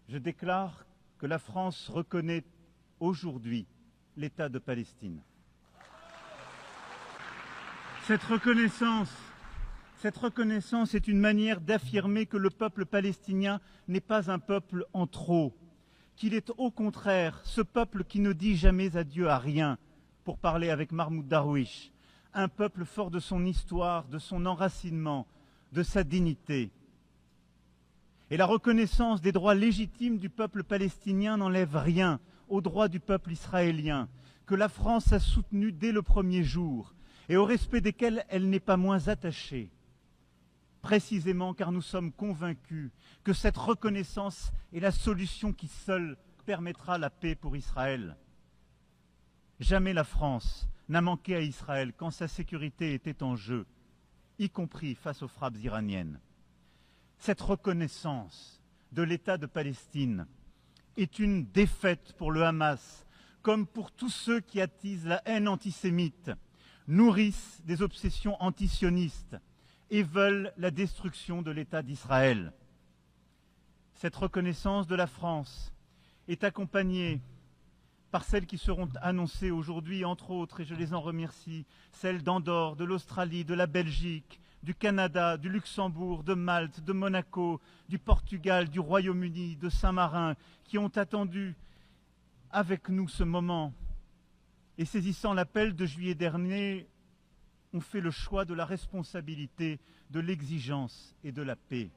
Je déclare que la France reconnaît aujourd'hui l'État de Palestine. Cette reconnaissance est une manière d'affirmer que le peuple palestinien n'est pas un peuple en trop, qu'il est au contraire ce peuple qui ne dit jamais adieu à rien, pour parler avec Mahmoud Darwish, un peuple fort de son histoire, de son enracinement, de sa dignité. Et la reconnaissance des droits légitimes du peuple palestinien n'enlève rien aux droits du peuple israélien, que la France a soutenu dès le premier jour et au respect desquels elle n'est pas moins attachée. Précisément car nous sommes convaincus que cette reconnaissance est la solution qui seule permettra la paix pour Israël. Jamais la France n'a manqué à Israël quand sa sécurité était en jeu, y compris face aux frappes iraniennes. Cette reconnaissance de l'État de Palestine est une défaite pour le Hamas, comme pour tous ceux qui attisent la haine antisémite, nourrissent des obsessions antisionistes et veulent la destruction de l'État d'Israël. Cette reconnaissance de la France est accompagnée par celles qui seront annoncées aujourd'hui, entre autres, et je les en remercie, celles d'Andorre, de l'Australie, de la Belgique, du Canada, du Luxembourg, de Malte, de Monaco, du Portugal, du Royaume-Uni, de Saint-Marin, qui ont attendu avec nous ce moment. Et saisissant l'appel de juillet dernier, ont fait le choix de la responsabilité, de l'exigence et de la paix.